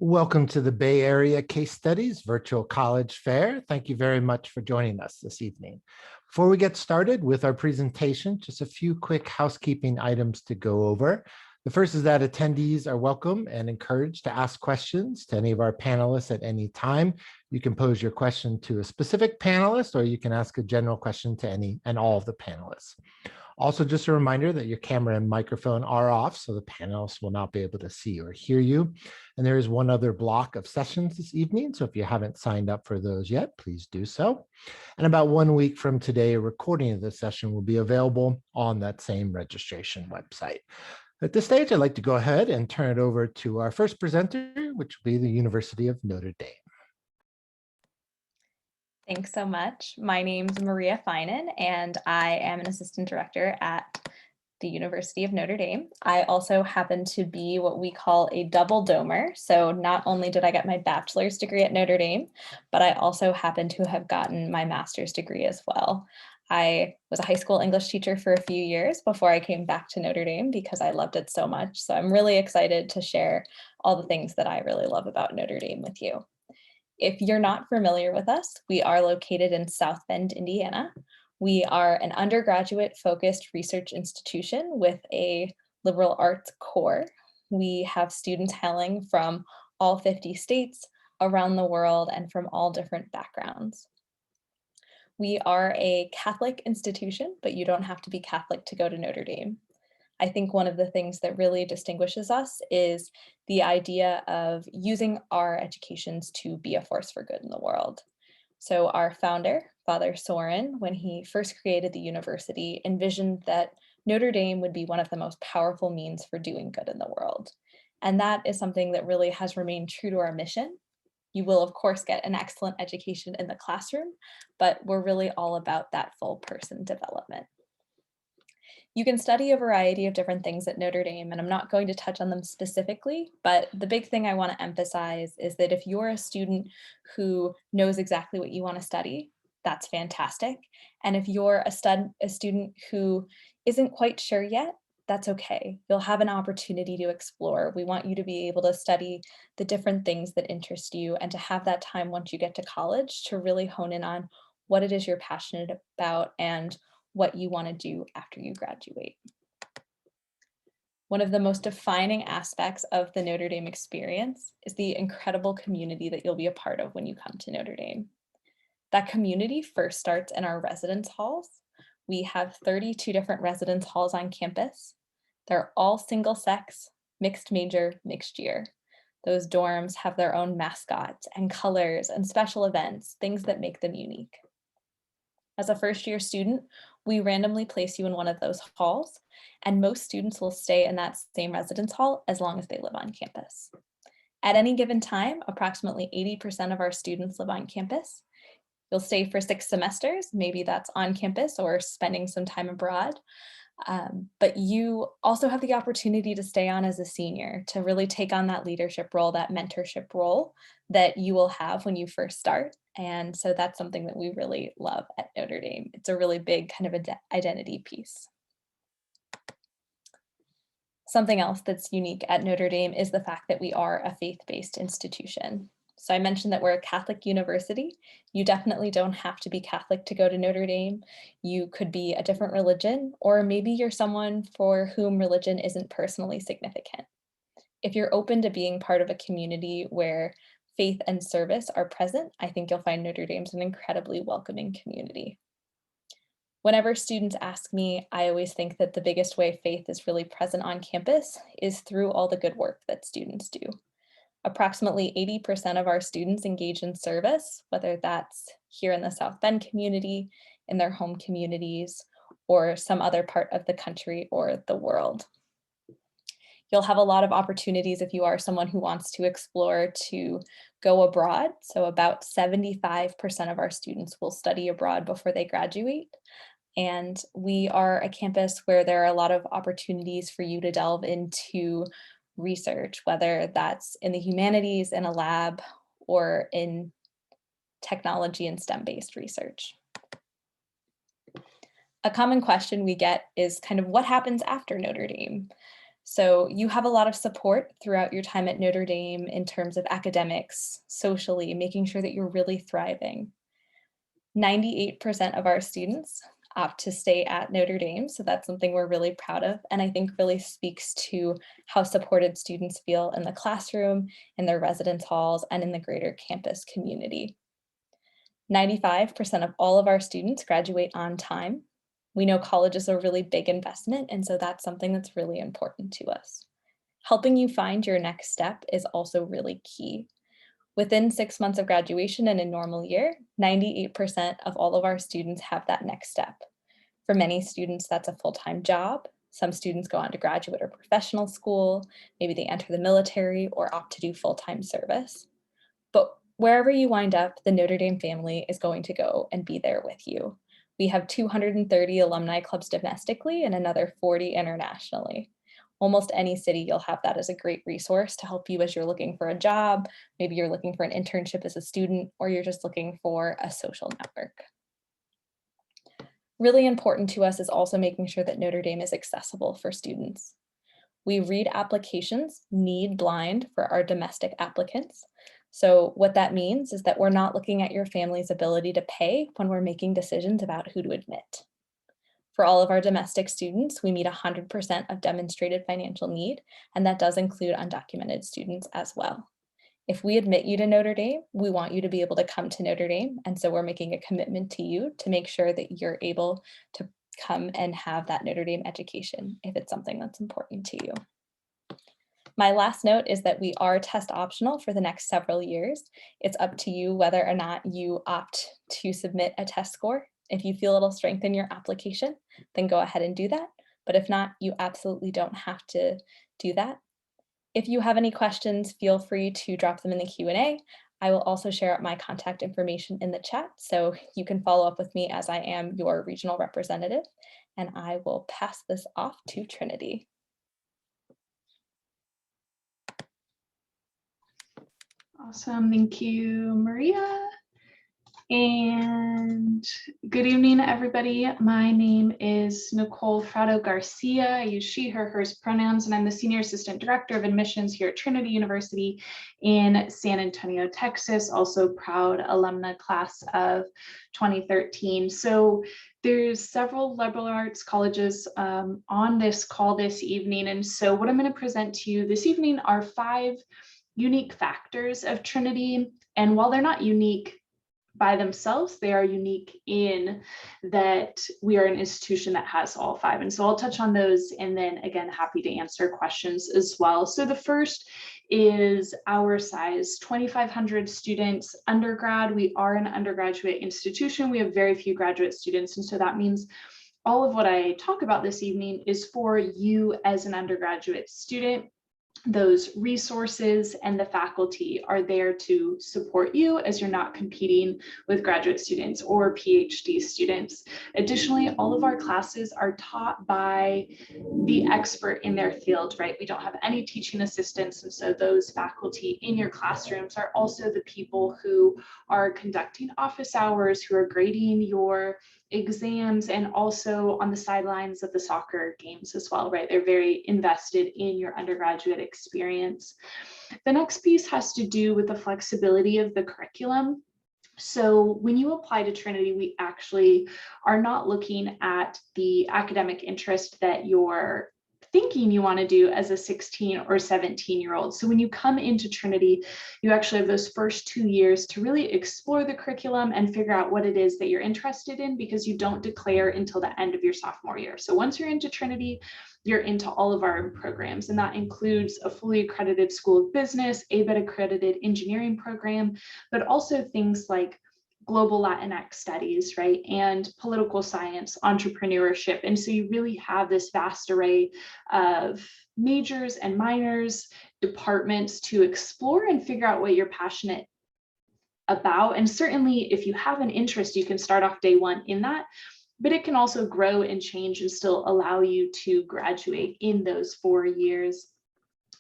Welcome to the Bay Area Case Studies Virtual College Fair. Thank you very much for joining us this evening. Before we get started with our presentation, just a few quick housekeeping items to go over. The first is that attendees are welcome and encouraged to ask questions to any of our panelists at any time. You can pose your question to a specific panelist, or you can ask a general question to any and all of the panelists. Also, just a reminder that your camera and microphone are off, so the panelists will not be able to see or hear you. And there is one other block of sessions this evening, so if you haven't signed up for those yet, please do so. And about 1 week from today, a recording of this session will be available on that same registration website. At this stage, I'd like to go ahead and turn it over to our first presenter, which will be the University of Notre Dame. Thanks so much. My name's Maria Finan, and I am an assistant director at the University of Notre Dame. I also happen to be what we call a double domer. So not only did I get my bachelor's degree at Notre Dame, but I also happen to have gotten my master's degree as well. I was a high school English teacher for a few years before I came back to Notre Dame because I loved it so much. So I'm really excited to share all the things that I really love about Notre Dame with you. If you're not familiar with us, we are located in South Bend, Indiana. We are an undergraduate focused research institution with a liberal arts core. We have students hailing from all 50 states around the world and from all different backgrounds. We are a Catholic institution, but you don't have to be Catholic to go to Notre Dame. I think one of the things that really distinguishes us is the idea of using our educations to be a force for good in the world. So our founder, Father Soren, when he first created the university, envisioned that Notre Dame would be one of the most powerful means for doing good in the world. And that is something that really has remained true to our mission. You will, of course, get an excellent education in the classroom, but we're really all about that full person development. You can study a variety of different things at Notre Dame, and I'm not going to touch on them specifically, but the big thing I want to emphasize is that if you're a student who knows exactly what you want to study, that's fantastic. And if you're a student who isn't quite sure yet, that's okay. You'll have an opportunity to explore. We want you to be able to study the different things that interest you and to have that time once you get to college to really hone in on what it is you're passionate about and what you want to do after you graduate. One of the most defining aspects of the Notre Dame experience is the incredible community that you'll be a part of when you come to Notre Dame. That community first starts in our residence halls. We have 32 different residence halls on campus. They're all single sex, mixed major, mixed year. Those dorms have their own mascots and colors and special events, things that make them unique. As a first year student, we randomly place you in one of those halls, and most students will stay in that same residence hall as long as they live on campus. At any given time, approximately 80% of our students live on campus. You'll stay for 6 semesters, maybe that's on campus or spending some time abroad. But you also have the opportunity to stay on as a senior, to really take on that leadership role, that mentorship role that you will have when you first start. And so that's something that we really love at Notre Dame. It's a really big kind of identity piece. Something else that's unique at Notre Dame is the fact that we are a faith-based institution. So I mentioned that we're a Catholic university. You definitely don't have to be Catholic to go to Notre Dame. You could be a different religion, or maybe you're someone for whom religion isn't personally significant. If you're open to being part of a community where faith and service are present, I think you'll find Notre Dame's an incredibly welcoming community. Whenever students ask me, I always think that the biggest way faith is really present on campus is through all the good work that students do. Approximately 80% of our students engage in service, whether that's here in the South Bend community, in their home communities, or some other part of the country or the world. You'll have a lot of opportunities if you are someone who wants to explore to go abroad. So about 75% of our students will study abroad before they graduate. And we are a campus where there are a lot of opportunities for you to delve into research, whether that's in the humanities, in a lab, or in technology and STEM-based research. A common question we get is kind of what happens after Notre Dame? So you have a lot of support throughout your time at Notre Dame in terms of academics, socially, making sure that you're really thriving. 98% of our students opt to stay at Notre Dame, so that's something we're really proud of, and I think really speaks to how supported students feel in the classroom, in their residence halls, and in the greater campus community. 95% of all of our students graduate on time. We know college is a really big investment, and so that's something that's really important to us. Helping you find your next step is also really key. Within 6 months of graduation in a normal year, 98% of all of our students have that next step. For many students, that's a full-time job. Some students go on to graduate or professional school. Maybe they enter the military or opt to do full-time service. But wherever you wind up, the Notre Dame family is going to go and be there with you. We have 230 alumni clubs domestically and another 40 internationally. Almost any city, you'll have that as a great resource to help you as you're looking for a job. Maybe you're looking for an internship as a student, or you're just looking for a social network. Really important to us is also making sure that Notre Dame is accessible for students. We read applications need blind for our domestic applicants. So what that means is that we're not looking at your family's ability to pay when we're making decisions about who to admit. For all of our domestic students, we meet 100% of demonstrated financial need, and that does include undocumented students as well. If we admit you to Notre Dame, we want you to be able to come to Notre Dame, and so we're making a commitment to you to make sure that you're able to come and have that Notre Dame education if it's something that's important to you. My last note is that we are test optional for the next several years. It's up to you whether or not you opt to submit a test score. If you feel it'll strengthen your application, then go ahead and do that. But if not, you absolutely don't have to do that. If you have any questions, feel free to drop them in the Q&A. I will also share my contact information in the chat, so you can follow up with me as I am your regional representative, and I will pass this off to Trinity. Awesome, thank you, Maria. And good evening, everybody. My name is Nicole Frado Garcia. I use she, her, hers pronouns, and I'm the Senior Assistant Director of Admissions here at Trinity University in San Antonio, Texas, also proud alumna class of 2013. So there's several liberal arts colleges on this call this evening. And so what I'm going to present to you this evening are 5 unique factors of Trinity. And while they're not unique by themselves, they are unique in that we are an institution that has all 5. And so I'll touch on those, and then again, happy to answer questions as well. So the first is our size, 2,500 students undergrad. We are an undergraduate institution. We have very few graduate students. And so that means all of what I talk about this evening is for you as an undergraduate student. Those resources and the faculty are there to support you as you're not competing with graduate students or PhD students. Additionally, all of our classes are taught by the expert in their field, right? We don't have any teaching assistants, and so those faculty in your classrooms are also the people who are conducting office hours, who are grading your exams, and also on the sidelines of the soccer games as well, right? They're very invested in your undergraduate experience. The next piece has to do with the flexibility of the curriculum. So when you apply to Trinity, we actually are not looking at the academic interest that you're thinking you want to do as a 16 or 17-year-old. So when you come into Trinity, you actually have those first 2 years to really explore the curriculum and figure out what it is that you're interested in, because you don't declare until the end of your sophomore year. So once you're into Trinity, you're into all of our programs, and that includes a fully accredited School of Business, ABET accredited engineering program, but also things like global Latinx studies, right? And political science, entrepreneurship. And so you really have this vast array of majors and minors, departments to explore and figure out what you're passionate about. And certainly if you have an interest, you can start off day 1 in that, but it can also grow and change and still allow you to graduate in those 4 years.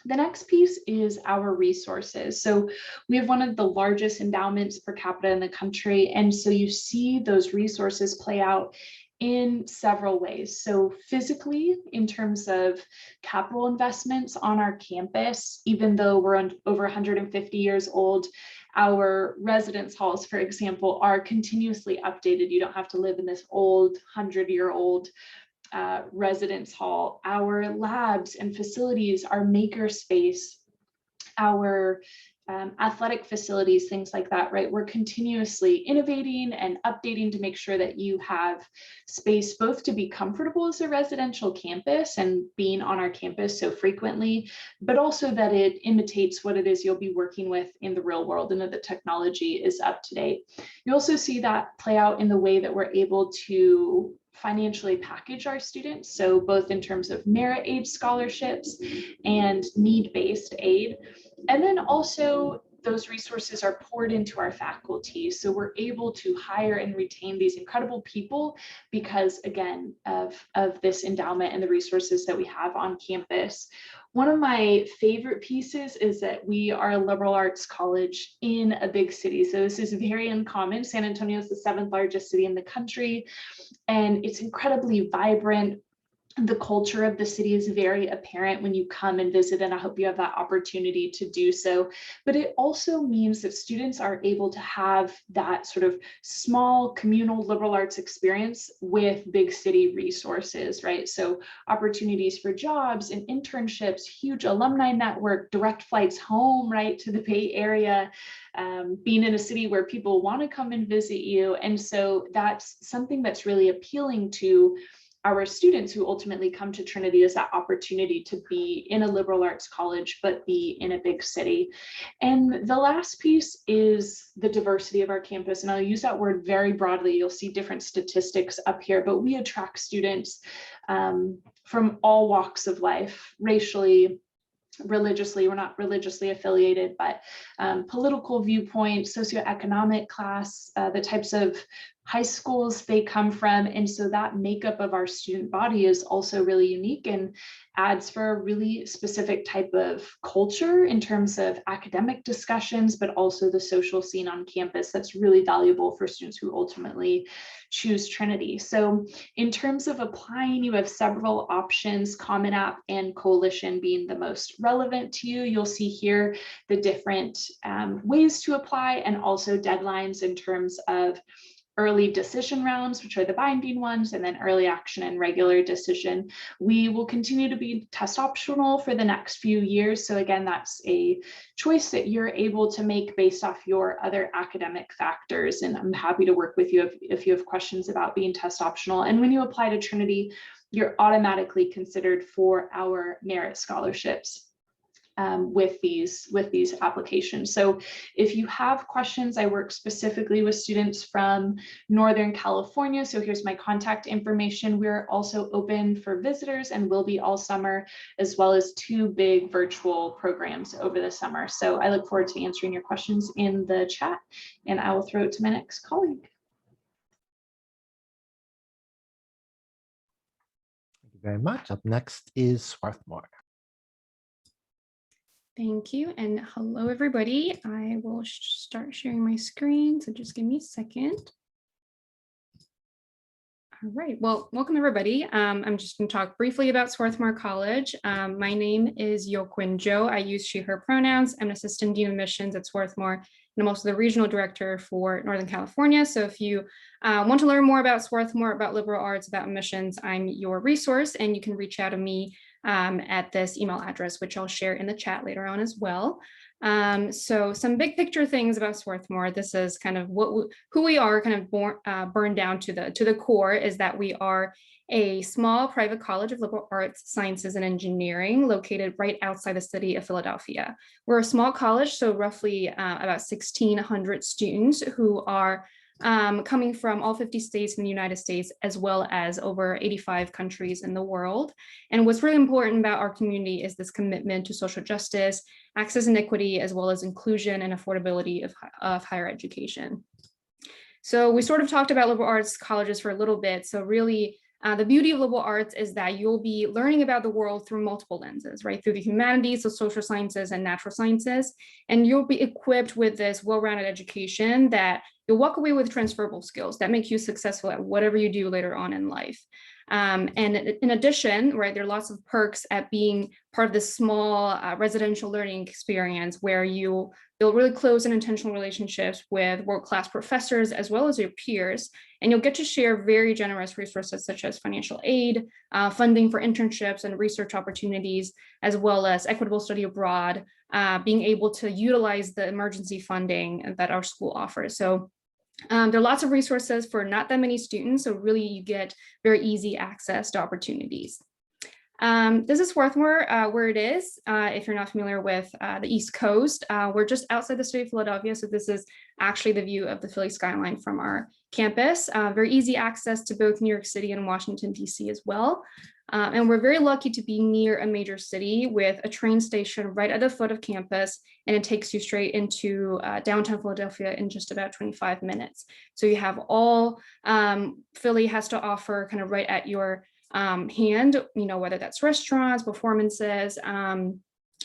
The next piece is our resources. So we have one of the largest endowments per capita in the country. And so you see those resources play out in several ways. So physically, in terms of capital investments on our campus, even though we're over 150 years old, our residence halls, for example, are continuously updated. You don't have to live in this old 100-year-old residence hall. Our labs and facilities are maker space. Our athletic facilities, things like that, right? We're continuously innovating and updating to make sure that you have space both to be comfortable as a residential campus and being on our campus so frequently, but also that it imitates what it is you'll be working with in the real world and that the technology is up to date. You also see that play out in the way that we're able to financially package our students. So both in terms of merit aid scholarships and need-based aid. And then also those resources are poured into our faculty. So we're able to hire and retain these incredible people because, again, of this endowment and the resources that we have on campus. One of my favorite pieces is that we are a liberal arts college in a big city. So this is very uncommon. San Antonio is the 7th largest city in the country, and it's incredibly vibrant. The culture of the city is very apparent when you come and visit, and I hope you have that opportunity to do so. But it also means that students are able to have that sort of small communal liberal arts experience with big city resources, right? So opportunities for jobs and internships, huge alumni network, direct flights home, right, to the Bay Area, being in a city where people want to come and visit you. And so that's something that's really appealing to our students who ultimately come to Trinity, is that opportunity to be in a liberal arts college, but be in a big city. And the last piece is the diversity of our campus. And I'll use that word very broadly. You'll see different statistics up here, but we attract students from all walks of life, racially, religiously. We're not religiously affiliated, but political viewpoint, socioeconomic class, the types of high schools they come from. And so that makeup of our student body is also really unique and adds for a really specific type of culture in terms of academic discussions, but also the social scene on campus that's really valuable for students who ultimately choose Trinity. So in terms of applying, you have several options, Common App and Coalition being the most relevant to you. You'll see here the different ways to apply and also deadlines in terms of early decision rounds, which are the binding ones, and then early action and regular decision. We will continue to be test optional for the next few years. So again, that's a choice that you're able to make based off your other academic factors. And I'm happy to work with you if you have questions about being test optional. And when you apply to Trinity, you're automatically considered for our merit scholarships with these applications. So if you have questions, I work specifically with students from Northern California. So here's my contact information. We're also open for visitors and will be all summer, as well as 2 big virtual programs over the summer. So I look forward to answering your questions in the chat, and I will throw it to my next colleague. Thank you very much. Up next is Swarthmore. Thank you, and hello everybody. I will start sharing my screen, so just give me a second. All right, well, welcome everybody. I'm just going to talk briefly about Swarthmore College. My name is Yoquin Jo. I use she, her pronouns. I'm an assistant dean of admissions at Swarthmore, and I'm also the regional director for Northern California. So if you want to learn more about Swarthmore, about liberal arts, about admissions, I'm your resource, and you can reach out to me at this email address, which I'll share in the chat later on as well. So some big picture things about Swarthmore. This is kind of who we are, kind of burned down to the core, is that we are a small private college of liberal arts, sciences, and engineering located right outside the city of Philadelphia. We're a small college, so roughly about 1,600 students who are coming from all 50 states in the United States, as well as over 85 countries in the world. And what's really important about our community is this commitment to social justice, access and equity, as well as inclusion and affordability of higher education. So we sort of talked about liberal arts colleges for a little bit. So really, The beauty of liberal arts is that you'll be learning about the world through multiple lenses, right? Through the humanities, the social sciences, and natural sciences. And you'll be equipped with this well-rounded education that you'll walk away with transferable skills that make you successful at whatever you do later on in life. And in addition, right, there are lots of perks at being part of this small residential learning experience where you'll build really close and intentional relationships with world-class professors as well as your peers. And you'll get to share very generous resources such as financial aid, funding for internships and research opportunities, as well as equitable study abroad, being able to utilize the emergency funding that our school offers. So there are lots of resources for not that many students, so really you get very easy access to opportunities. This is Swarthmore, where it is. If you're not familiar with the East Coast, we're just outside the city of Philadelphia, so this is actually the view of the Philly skyline from our campus. Very easy access to both New York City and Washington, D.C. as well. And we're very lucky to be near a major city with a train station right at the foot of campus, and it takes you straight into downtown Philadelphia in just about 25 minutes. So you have all Philly has to offer kind of right at your hand, you know, whether that's restaurants, performances,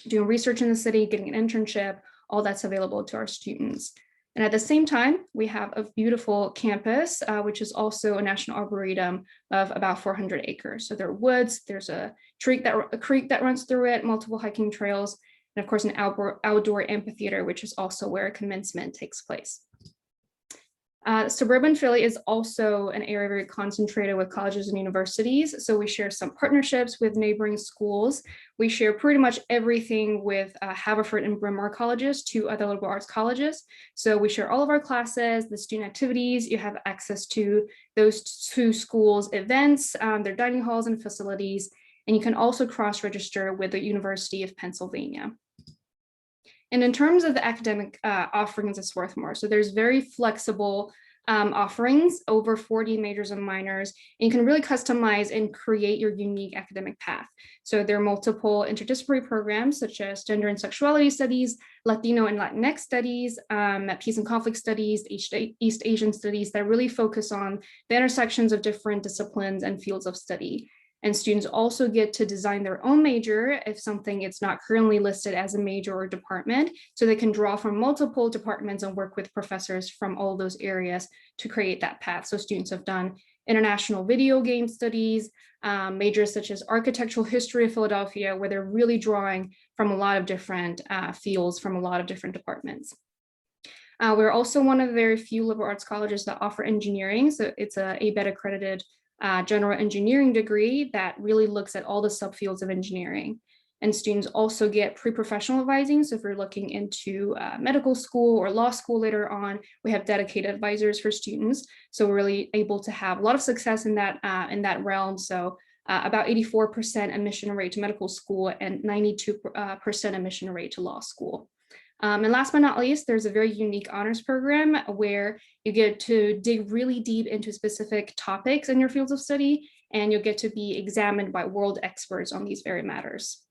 doing research in the city, getting an internship, all that's available to our students. And at the same time, we have a beautiful campus, which is also a national arboretum of about 400 acres. So there are woods, there's a creek that runs through it, multiple hiking trails, and of course an outdoor amphitheater, which is also where commencement takes place. Suburban Philly is also an area very concentrated with colleges and universities. So we share some partnerships with neighboring schools. We share pretty much everything with Haverford and Bryn Mawr colleges, two other liberal arts colleges. So we share all of our classes, the student activities. You have access to those two schools' events, their dining halls and facilities. And you can also cross-register with the University of Pennsylvania. And in terms of the academic offerings at Swarthmore, so there's very flexible offerings, over 40 majors and minors, and you can really customize and create your unique academic path. So there are multiple interdisciplinary programs such as gender and sexuality studies, Latino and Latinx studies, peace and conflict studies, East Asian studies that really focus on the intersections of different disciplines and fields of study. And students also get to design their own major if something is not currently listed as a major or department, so they can draw from multiple departments and work with professors from all those areas to create that path. So students have done international video game studies, majors such as architectural history of Philadelphia, where they're really drawing from a lot of different fields from a lot of different departments. We're also one of the very few liberal arts colleges that offer engineering. So it's a ABET accredited general engineering degree that really looks at all the subfields of engineering. And students also get pre-professional advising. So if you're looking into medical school or law school later on, we have dedicated advisors for students. So we're really able to have a lot of success in that realm. So about 84% admission rate to medical school and 92% admission rate to law school. And last but not least, there's a very unique honors program where you get to dig really deep into specific topics in your fields of study, and you'll get to be examined by world experts on these very matters.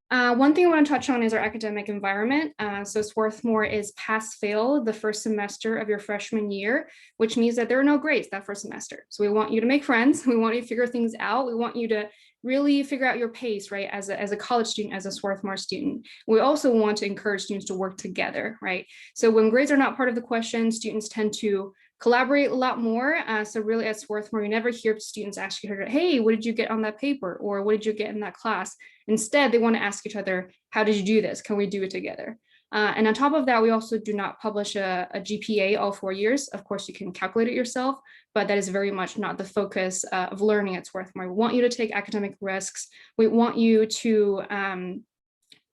One thing I want to touch on is our academic environment. So Swarthmore is pass-fail the first semester of your freshman year, which means that there are no grades that first semester. So we want you to make friends. We want you to figure things out. We want you to really figure out your pace, right? As a college student, as a Swarthmore student. We also want to encourage students to work together, right? So when grades are not part of the question, students tend to collaborate a lot more. So really at Swarthmore, you never hear students ask each other, hey, what did you get on that paper? Or what did you get in that class? Instead, they want to ask each other, how did you do this? Can we do it together? And on top of that, we also do not publish a GPA all 4 years. Of course, you can calculate it yourself, but that is very much not the focus of learning at Swarthmore. We want you to take academic risks. We want you to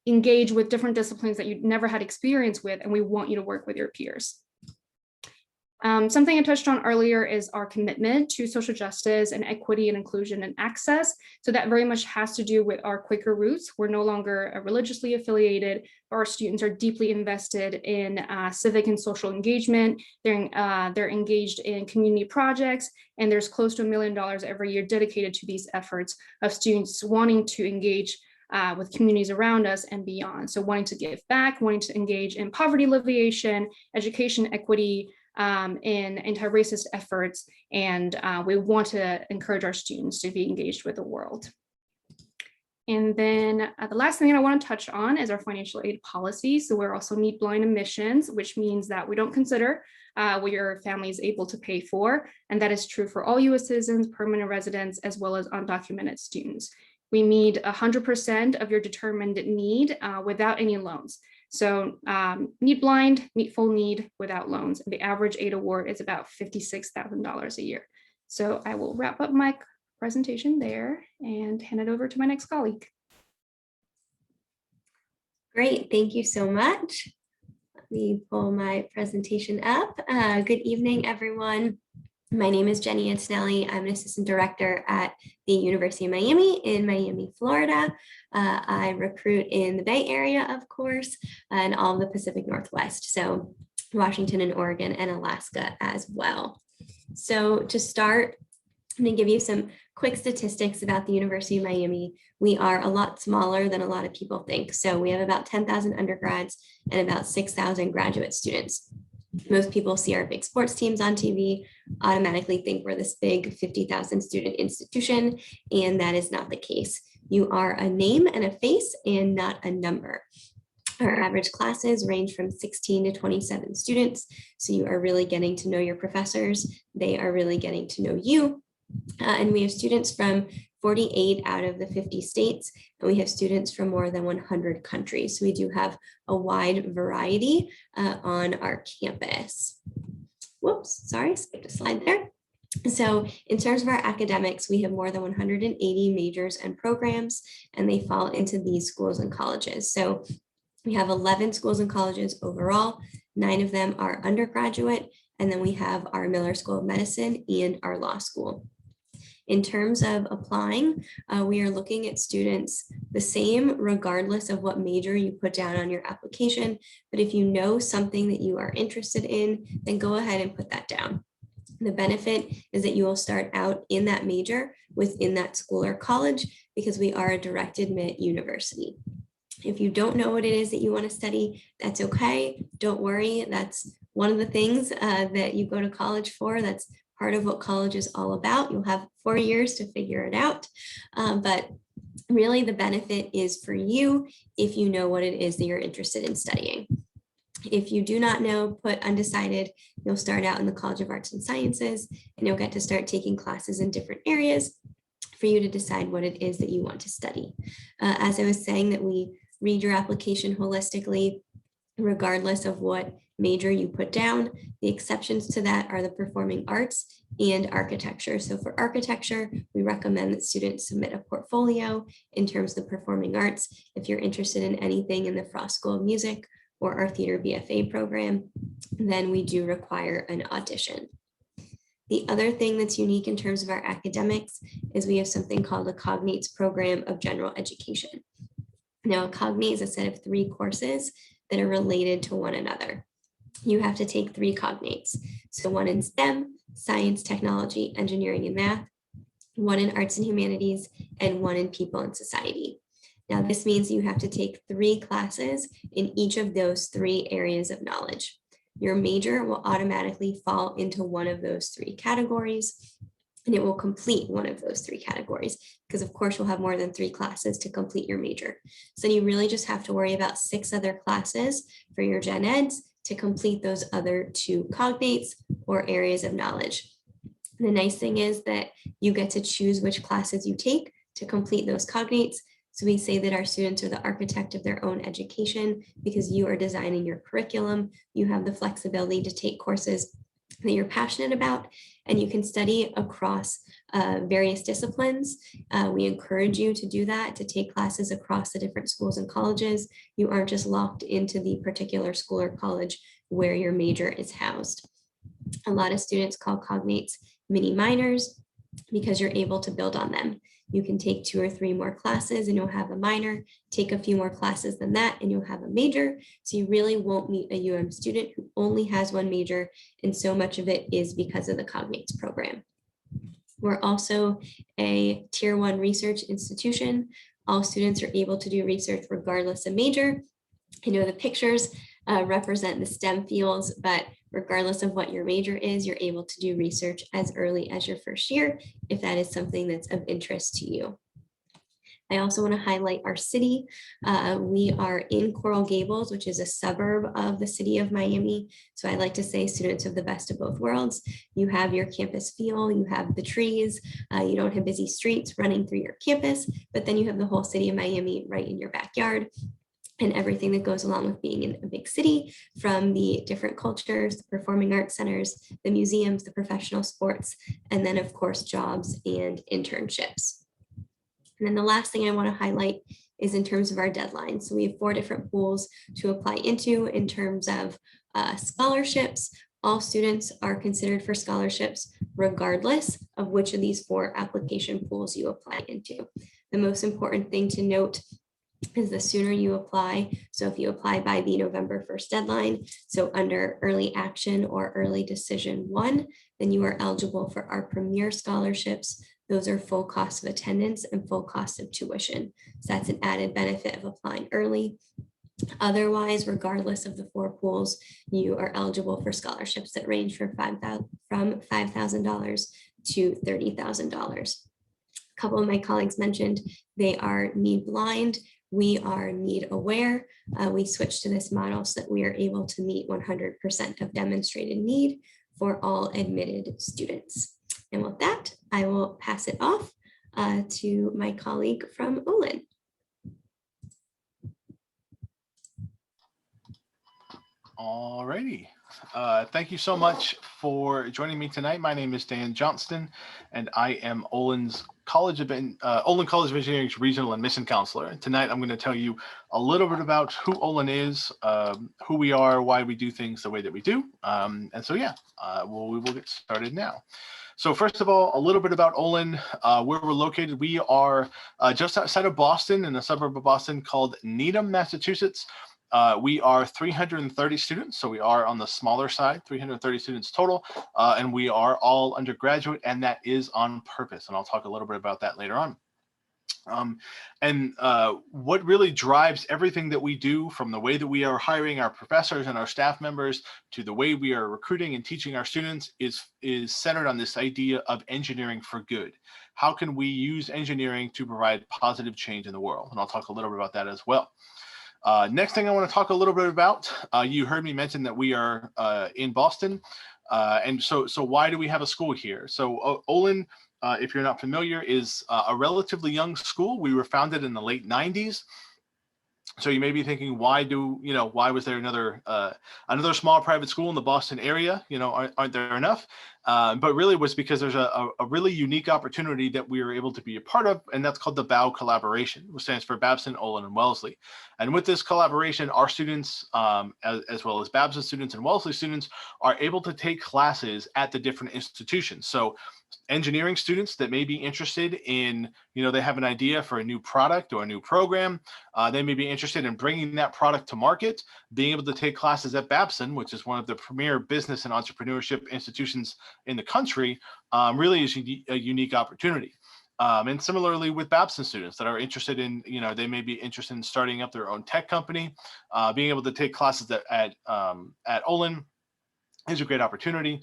engage with different disciplines that you never had experience with, and we want you to work with your peers. Something I touched on earlier is our commitment to social justice and equity and inclusion and access. So that very much has to do with our Quaker roots. We're no longer religiously affiliated, but our students are deeply invested in civic and social engagement. They're engaged in community projects, and there's close to $1 million every year dedicated to these efforts of students wanting to engage with communities around us and beyond. So wanting to give back, wanting to engage in poverty alleviation, education equity, in anti-racist efforts, and we want to encourage our students to be engaged with the world. And then the last thing that I want to touch on is our financial aid policy. So we're also need blind admissions, which means that we don't consider what your family is able to pay for. And that is true for all US citizens, permanent residents, as well as undocumented students. We need 100% of your determined need without any loans. So need blind, meet full need without loans. And the average aid award is about $56,000 a year. So I will wrap up my presentation there and hand it over to my next colleague. Great, thank you so much. Let me pull my presentation up. Good evening, everyone. My name is Jenny Antonelli. I'm an assistant director at the University of Miami in Miami, Florida. I recruit in the Bay Area, of course, and all of the Pacific Northwest, so Washington and Oregon and Alaska as well. So to start, I'm going to give you some quick statistics about the University of Miami. We are a lot smaller than a lot of people think. So we have about 10,000 undergrads and about 6,000 graduate students. Most people see our big sports teams on TV, automatically think we're this big 50,000 student institution, and that is not the case. You are a name and a face and not a number. Our average classes range from 16 to 27 students. So you are really getting to know your professors. They are really getting to know you. And we have students from 48 out of the 50 states, and we have students from more than 100 countries. So we do have a wide variety on our campus. Whoops, sorry, skipped a slide there. So in terms of our academics, we have more than 180 majors and programs, and they fall into these schools and colleges. So we have 11 schools and colleges overall. 9 of them are undergraduate, and then we have our Miller School of Medicine and our law school. In terms of applying, we are looking at students the same regardless of what major you put down on your application. But if you know something that you are interested in, then go ahead and put that down. The benefit is that you will start out in that major within that school or college because we are a direct admit university. If you don't know what it is that you want to study, that's okay. Don't worry. That's one of the things that you go to college for. That's part of what college is all about. You'll have 4 years to figure it out. But really the benefit is for you if you know what it is that you're interested in studying. If you do not know, put undecided. You'll start out in the College of Arts and Sciences, and you'll get to start taking classes in different areas for you to decide what it is that you want to study. As I was saying, that we read your application holistically, regardless of what major you put down. The exceptions to that are the performing arts and architecture. So for architecture, we recommend that students submit a portfolio. In terms of the performing arts, if you're interested in anything in the Frost School of Music or our theater BFA program, then we do require an audition. The other thing that's unique in terms of our academics is we have something called a Cognates program of general education. Now, a cognate is a set of 3 courses that are related to one another. You have to take 3 cognates. So one in STEM, science, technology, engineering, and math, one in arts and humanities, and one in people and society. Now, this means you have to take 3 classes in each of those 3 areas of knowledge. Your major will automatically fall into one of those 3 categories, and it will complete one of those 3 categories because, of course, you'll have more than 3 classes to complete your major. So you really just have to worry about 6 other classes for your gen eds to complete those other 2 cognates or areas of knowledge. The nice thing is that you get to choose which classes you take to complete those cognates. So we say that our students are the architect of their own education because you are designing your curriculum. You have the flexibility to take courses that you're passionate about, and you can study across various disciplines. We encourage you to do that, to take classes across the different schools and colleges. You aren't just locked into the particular school or college where your major is housed. A lot of students call cognates mini minors because you're able to build on them. You can take 2 or 3 more classes and you'll have a minor, take a few more classes than that and you'll have a major. So you really won't meet a UM student who only has 1 major, and so much of it is because of the Cognates program. We're also a Tier 1 research institution. All students are able to do research regardless of major. I know the pictures represent the STEM fields, but regardless of what your major is, you're able to do research as early as your first year if that is something that's of interest to you. I also want to highlight our city. We are in Coral Gables, which is a suburb of the city of Miami. So I like to say students of the best of both worlds. You have your campus feel, you have the trees, you don't have busy streets running through your campus, but then you have the whole city of Miami right in your backyard and everything that goes along with being in a big city, from the different cultures, the performing arts centers, the museums, the professional sports, and then of course, jobs and internships. And then the last thing I want to highlight is in terms of our deadlines. So we have 4 different pools to apply into in terms of scholarships. All students are considered for scholarships regardless of which of these 4 application pools you apply into. The most important thing to note is the sooner you apply. So if you apply by the November 1st deadline, so under early action or early decision 1, then you are eligible for our premier scholarships. Those are full cost of attendance and full cost of tuition. So that's an added benefit of applying early. Otherwise, regardless of the 4 pools, you are eligible for scholarships that range from $5,000 to $30,000. A couple of my colleagues mentioned they are need blind. We are need aware. We switched to this model so that we are able to meet 100% of demonstrated need for all admitted students. And with that, I will pass it off to my colleague from Olin. All righty. Thank you so much for joining me tonight. My name is Dan Johnston, and I am Olin College of Engineering's Regional Admission Counselor. And tonight, I'm going to tell you a little bit about who Olin is, who we are, why we do things the way that we do. And so, yeah, we will get started now. So first of all, a little bit about Olin, where we're located. We are just outside of Boston, in a suburb of Boston called Needham, Massachusetts. We are 330 students, so we are on the smaller side, 330 students total, and we are all undergraduate, and that is on purpose, and I'll talk a little bit about that later on. What really drives everything that we do, from the way that we are hiring our professors and our staff members to the way we are recruiting and teaching our students, is centered on this idea of engineering for good. How can we use engineering to provide positive change in the world? And I'll talk a little bit about that as well. Next thing I want to talk a little bit about, you heard me mention that we are in Boston. And so why do we have a school here? So Olin, if you're not familiar, is a relatively young school. We were founded in the late 90s. So you may be thinking, why was there another small private school in the Boston area? Aren't there enough? But really was because there's a really unique opportunity that we were able to be a part of, and that's called the BOW collaboration, which stands for Babson, Olin, and Wellesley. And with this collaboration, our students, as well as Babson students and Wellesley students, are able to take classes at the different institutions. So engineering students that may be interested in, they have an idea for a new product or a new program. They may be interested in bringing that product to market, being able to take classes at Babson, which is one of the premier business and entrepreneurship institutions in the country, really is a unique opportunity. And similarly with Babson students that are interested in, they may be interested in starting up their own tech company, being able to take classes at Olin is a great opportunity.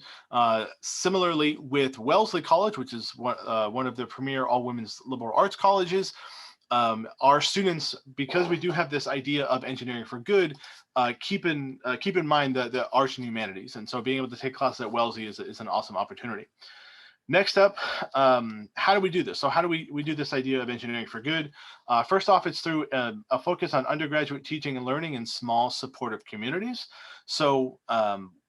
Similarly with Wellesley College, which is one of the premier all-women's liberal arts colleges, our students, because we do have this idea of engineering for good, keep in mind the arts and humanities. And so being able to take classes at Wellesley is an awesome opportunity. Next up, how do we do this? So how do we do this idea of engineering for good? First off, it's through a focus on undergraduate teaching and learning in small supportive communities. So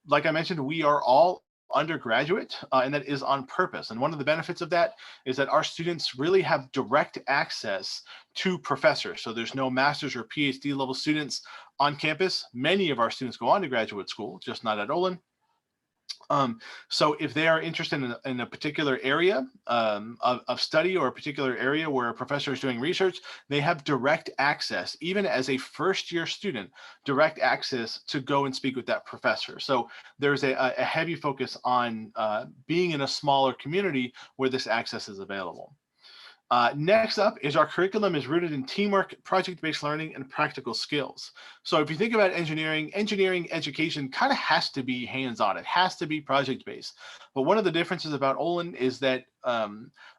like I mentioned, we are all undergraduate, and that is on purpose. And one of the benefits of that is that our students really have direct access to professors. So there's no master's or PhD level students on campus. Many of our students go on to graduate school, just not at Olin. So if they are interested in a particular area of study, or a particular area where a professor is doing research, they have direct access, even as a first-year student, direct access to go and speak with that professor. So there's a heavy focus on being in a smaller community where this access is available. Next up is our curriculum is rooted in teamwork, project-based learning, and practical skills. So if you think about engineering education kind of has to be hands-on. It has to be project-based. But one of the differences about Olin is that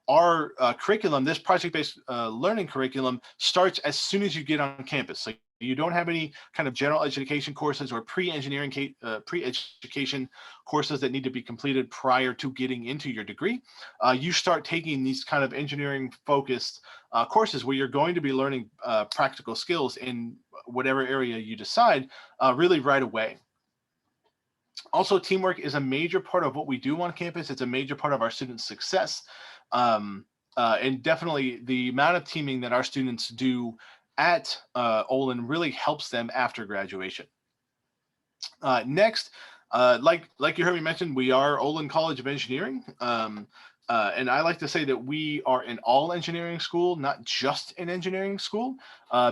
our curriculum, this project-based learning curriculum, starts as soon as you get on campus. So you don't have any kind of general education courses or pre-education courses that need to be completed prior to getting into your degree. You start taking these kind of engineering focused courses where you're going to be learning practical skills in whatever area you decide really right away. Also, teamwork is a major part of what we do on campus. It's a major part of our students' success. And definitely the amount of teaming that our students do at Olin really helps them after graduation. Next, like you heard me mention, we are Olin College of Engineering. And I like to say that we are an all engineering school, not just an engineering school,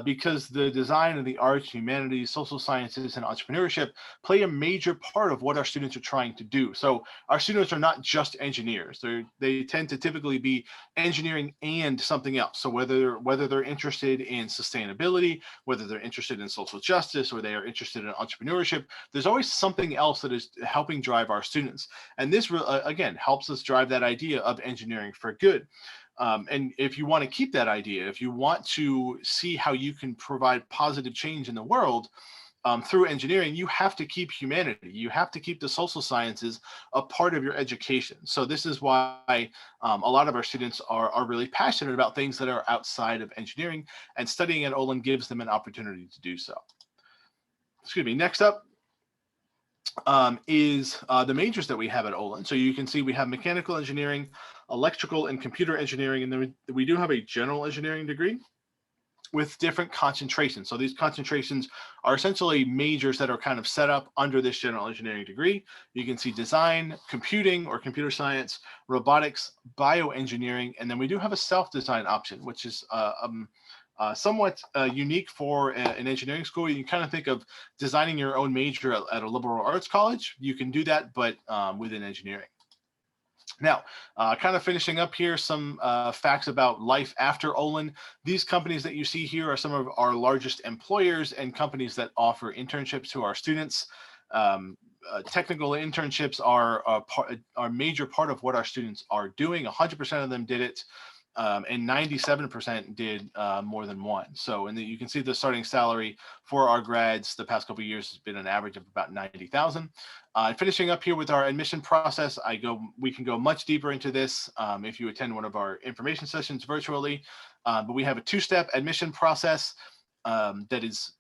because the design and the arts, humanities, social sciences, and entrepreneurship play a major part of what our students are trying to do. So our students are not just engineers. They tend to typically be engineering and something else. So whether they're interested in sustainability, whether they're interested in social justice, or they are interested in entrepreneurship, there's always something else that is helping drive our students. And this, again, helps us drive that idea of engineering for good. And if you want to keep that idea, if you want to see how you can provide positive change in the world through engineering, you have to keep humanity. You have to keep the social sciences a part of your education. So this is why a lot of our students are really passionate about things that are outside of engineering, and studying at Olin gives them an opportunity to do so. Excuse me. Next up is the majors that we have at Olin. So you can see we have mechanical engineering, electrical and computer engineering, and then we do have a general engineering degree with different concentrations. So these concentrations are essentially majors that are kind of set up under this general engineering degree. You can see design, computing or computer science, robotics, bioengineering, and then we do have a self-design option, which is somewhat unique for an engineering school. You can kind of think of designing your own major at a liberal arts college. You can do that, but within engineering. Now, kind of finishing up here, some facts about life after Olin. These companies that you see here are some of our largest employers and companies that offer internships to our students. Technical internships are a major part of what our students are doing. 100% of them did it. And 97% did more than one. So, and you can see the starting salary for our grads the past couple of years has been an average of about $90,000. Finishing up here with our admission process, we can go much deeper into this if you attend one of our information sessions virtually. But we have a two-step admission process that is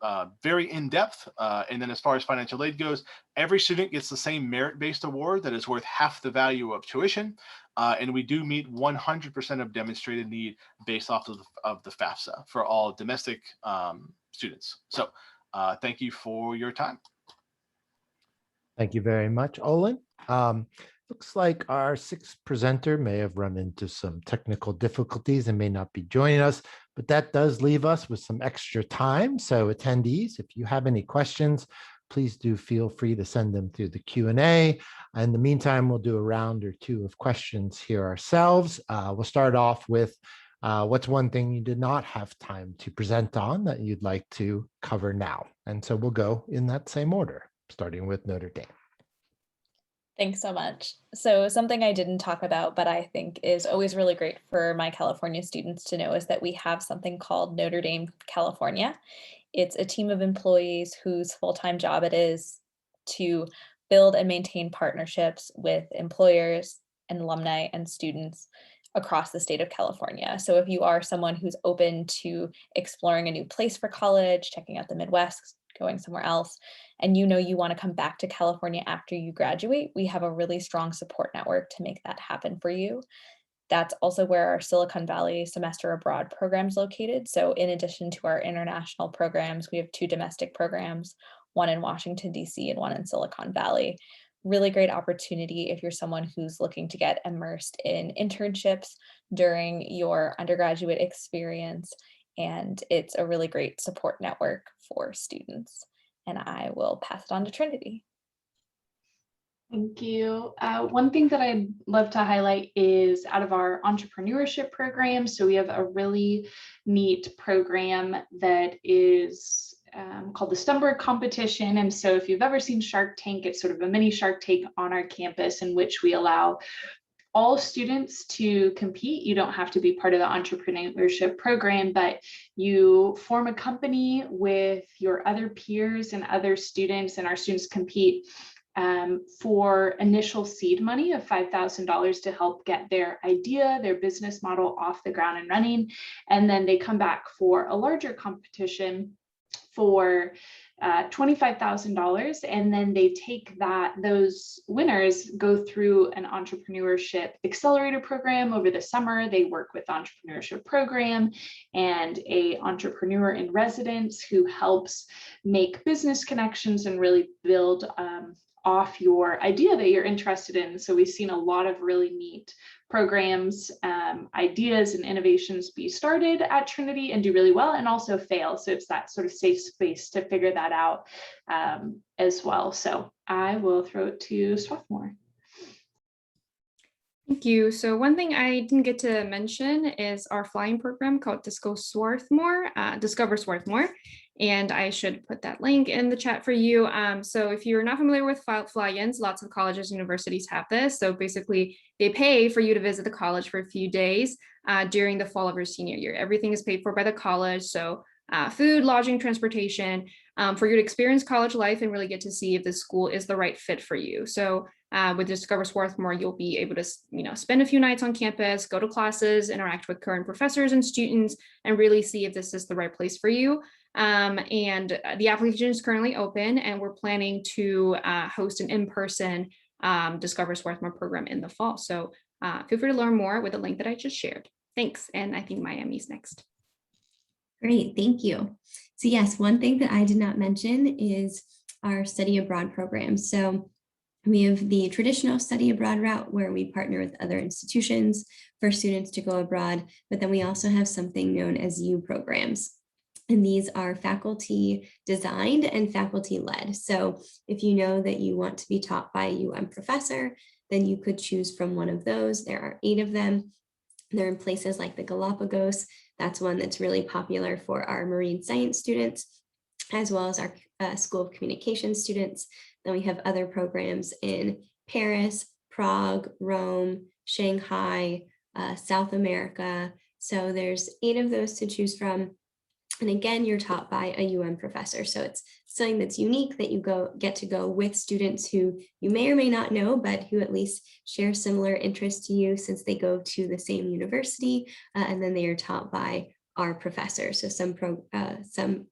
very in-depth. And then as far as financial aid goes, every student gets the same merit-based award that is worth half the value of tuition. And we do meet 100% of demonstrated need based off of the FAFSA for all domestic students. So thank you for your time. Thank you very much, Olin. Looks like our sixth presenter may have run into some technical difficulties and may not be joining us, but that does leave us with some extra time. So attendees, if you have any questions, please do feel free to send them through the Q&A. In the meantime, we'll do a round or two of questions here ourselves. We'll start off with what's one thing you did not have time to present on that you'd like to cover now? And so we'll go in that same order, starting with Notre Dame. Thanks so much. So something I didn't talk about, but I think is always really great for my California students to know is that we have something called Notre Dame California. It's a team of employees whose full-time job it is to build and maintain partnerships with employers and alumni and students across the state of California. So if you are someone who's open to exploring a new place for college, checking out the Midwest, going somewhere else, and you know you want to come back to California after you graduate, we have a really strong support network to make that happen for you. That's also where our Silicon Valley semester abroad program is located. So in addition to our international programs, we have 2 domestic programs, one in Washington, D.C. and one in Silicon Valley. Really great opportunity if you're someone who's looking to get immersed in internships during your undergraduate experience. And it's a really great support network for students. And I will pass it on to Trinity. Thank you. One thing that I'd love to highlight is out of our entrepreneurship program. So we have a really neat program that is called the Stumberg Competition. And so if you've ever seen Shark Tank, it's sort of a mini Shark Tank on our campus in which we allow all students to compete. You don't have to be part of the entrepreneurship program, but you form a company with your other peers and other students, and our students compete for initial seed money of $5,000 to help get their idea, their business model off the ground and running. And then they come back for a larger competition for $25,000, and then they take that, those winners go through an entrepreneurship accelerator program over the summer. They work with the entrepreneurship program and a entrepreneur in residence who helps make business connections and really build off your idea that you're interested in. So we've seen a lot of really neat programs, ideas and innovations be started at Trinity and do really well, and also fail. So it's that sort of safe space to figure that out as well. So I will throw it to Swarthmore. Thank you. So one thing I didn't get to mention is our flying program called Discover Swarthmore. And I should put that link in the chat for you. So if you're not familiar with fly-ins, lots of colleges and universities have this. So basically they pay for you to visit the college for a few days during the fall of your senior year. Everything is paid for by the college. So food, lodging, transportation, for you to experience college life and really get to see if the school is the right fit for you. So with Discover Swarthmore, you'll be able to, spend a few nights on campus, go to classes, interact with current professors and students, and really see if this is the right place for you. And the application is currently open, and we're planning to host an in-person Discover Swarthmore program in the fall. So feel free to learn more with the link that I just shared. Thanks. And I think Miami's next. Great, thank you. So yes, one thing that I did not mention is our study abroad program. So we have the traditional study abroad route where we partner with other institutions for students to go abroad, but then we also have something known as U programs. And these are faculty designed and faculty led. So if you know that you want to be taught by a UM professor, then you could choose from one of those. There are 8 of them. They're in places like the Galapagos. That's one that's really popular for our marine science students, as well as our School of Communication students. Then we have other programs in Paris, Prague, Rome, Shanghai, South America. So there's 8 of those to choose from. And again, you're taught by a UM professor. So it's something that's unique that you get to go with students who you may or may not know, but who at least share similar interests to you since they go to the same university, and then they are taught by our professors. So some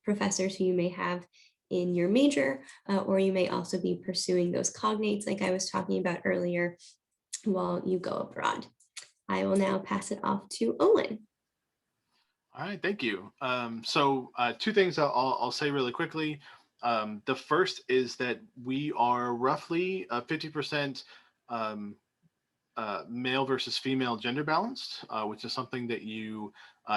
professors who you may have in your major, or you may also be pursuing those cognates like I was talking about earlier while you go abroad. I will now pass it off to Olin. All right, thank you. So 2 things I'll say really quickly. The first is that we are roughly 50% male versus female gender balanced, which is something that you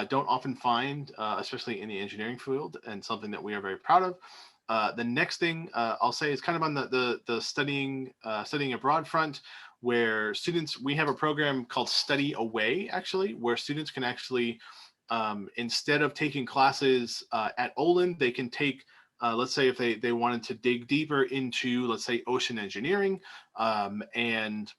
don't often find, especially in the engineering field, and something that we are very proud of. The next thing I'll say is kind of on the studying abroad front, where we have a program called Study Away, actually, where students can actually, instead of taking classes at Olin, they can take, let's say if they wanted to dig deeper into, let's say, ocean engineering, and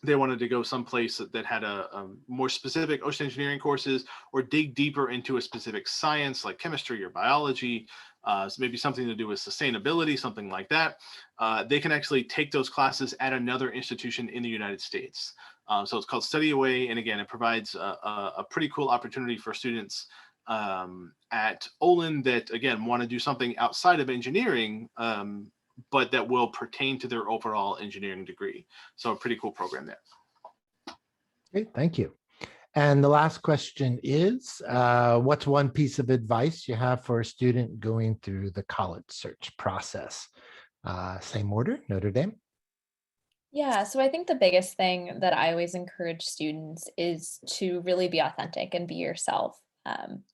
they wanted to go someplace that had a more specific ocean engineering courses, or dig deeper into a specific science like chemistry or biology, so maybe something to do with sustainability, something like that. They can actually take those classes at another institution in the United States. So it's called Study Away. And again, it provides a pretty cool opportunity for students at Olin that, again, want to do something outside of engineering, but that will pertain to their overall engineering degree. So a pretty cool program there. Great, thank you. And the last question is, what's one piece of advice you have for a student going through the college search process? Same order, Notre Dame. Yeah, so I think the biggest thing that I always encourage students is to really be authentic and be yourself.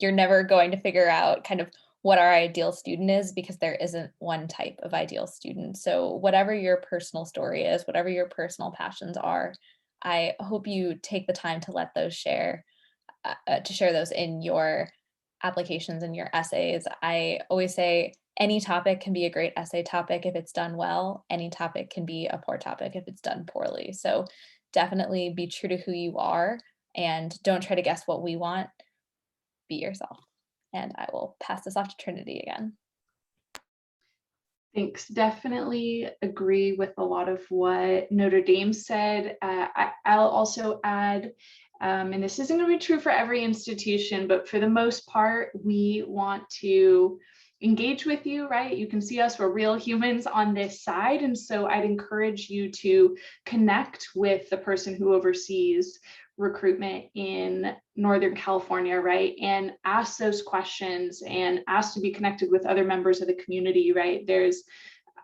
You're never going to figure out kind of what our ideal student is, because there isn't one type of ideal student. So whatever your personal story is, whatever your personal passions are, I hope you take the time to let those share those in your applications and your essays. I always say any topic can be a great essay topic if it's done well. Any topic can be a poor topic if it's done poorly. So definitely be true to who you are and don't try to guess what we want. Be yourself. And I will pass this off to Trinity again. Thanks. Definitely agree with a lot of what Notre Dame said. I'll also add, and this isn't going to be true for every institution, but for the most part, we want to engage with you, right? You can see us, we're real humans on this side. And so I'd encourage you to connect with the person who oversees recruitment in Northern California, right? And ask those questions and ask to be connected with other members of the community, right? There's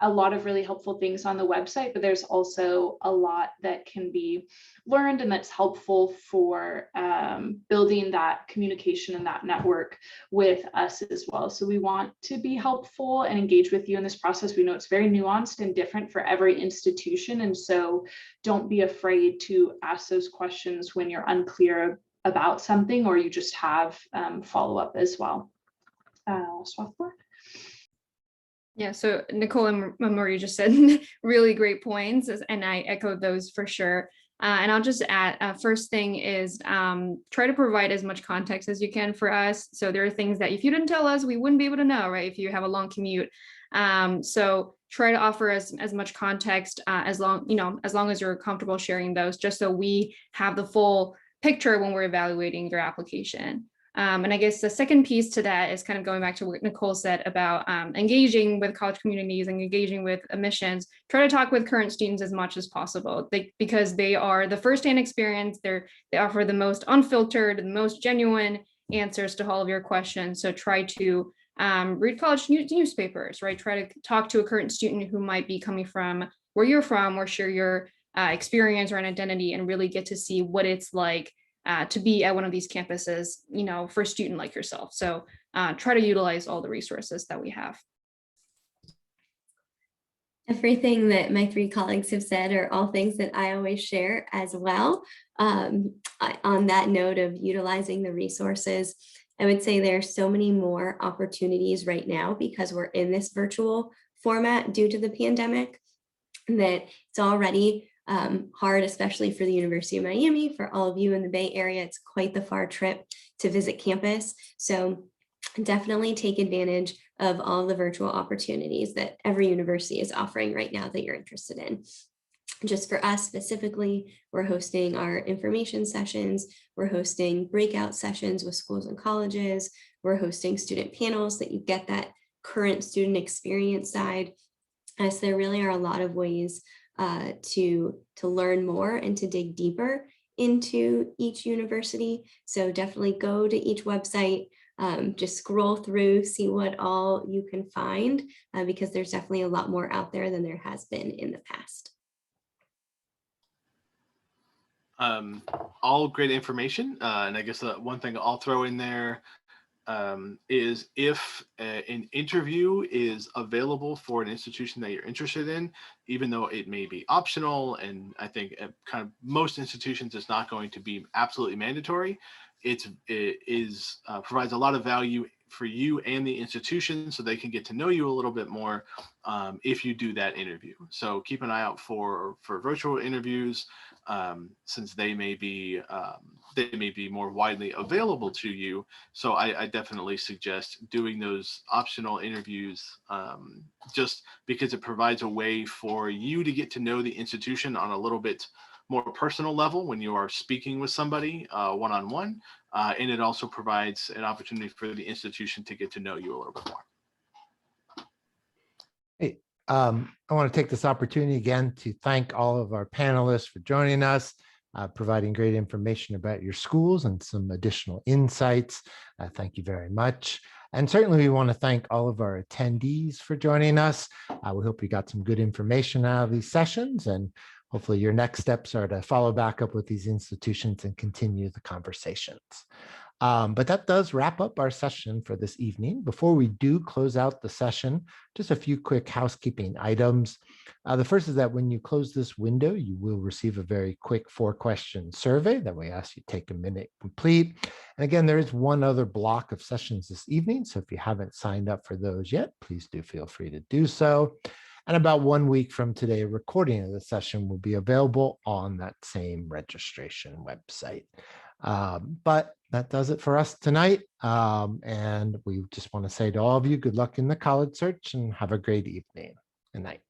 a lot of really helpful things on the website, but there's also a lot that can be learned and that's helpful for building that communication and that network with us as well. So we want to be helpful and engage with you in this process. We know it's very nuanced and different for every institution. And so don't be afraid to ask those questions when you're unclear about something or you just have follow-up as well. Swarthmore? Yeah, so Nicole and Marie just said really great points, and I echoed those for sure. And I'll just add, first thing is try to provide as much context as you can for us. So there are things that if you didn't tell us, we wouldn't be able to know, right? If you have a long commute. So try to offer us as much context as long as you're comfortable sharing those, just so we have the full picture when we're evaluating your application. And I guess the second piece to that is kind of going back to what Nicole said about engaging with college communities and engaging with admissions. Try to talk with current students as much as possible because they are the firsthand experience. They offer the most unfiltered, the most genuine answers to all of your questions. So try to read college newspapers, right? Try to talk to a current student who might be coming from where you're from, or share your experience or an identity and really get to see what it's like to be at one of these campuses, for a student like yourself. So try to utilize all the resources that we have. Everything that my three colleagues have said are all things that I always share as well. On that note of utilizing the resources, I would say there are so many more opportunities right now because we're in this virtual format due to the pandemic that it's already hard, especially for the University of Miami. For all of you in the Bay Area, it's quite the far trip to visit campus. So definitely take advantage of all the virtual opportunities that every university is offering right now that you're interested in. Just for us specifically, we're hosting our information sessions, we're hosting breakout sessions with schools and colleges, we're hosting student panels that you get that current student experience side. So there really are a lot of ways to learn more and to dig deeper into each university. So definitely go to each website, just scroll through, see what all you can find, because there's definitely a lot more out there than there has been in the past. All great information. And I guess the one thing I'll throw in there is if an interview is available for an institution that you're interested in, even though it may be optional, and I think kind of most institutions it's not going to be absolutely mandatory, it provides a lot of value for you and the institution so they can get to know you a little bit more if you do that interview. So keep an eye out for virtual interviews since they may be more widely available to you. So I definitely suggest doing those optional interviews just because it provides a way for you to get to know the institution on a little bit more personal level when you are speaking with somebody one-on-one. And it also provides an opportunity for the institution to get to know you a little bit more. Hey, I want to take this opportunity again to thank all of our panelists for joining us, providing great information about your schools and some additional insights. Thank you very much. And certainly we want to thank all of our attendees for joining us. We hope you got some good information out of these sessions, and hopefully your next steps are to follow back up with these institutions and continue the conversations. But that does wrap up our session for this evening. Before we do close out the session, just a few quick housekeeping items. The first is that when you close this window, you will receive a very quick 4-question survey that we ask you to take a minute to complete. And again, there is one other block of sessions this evening. So if you haven't signed up for those yet, please do feel free to do so. And about 1 week from today, a recording of the session will be available on that same registration website. But that does it for us tonight. And we just want to say to all of you, good luck in the college search and have a great evening. Good night.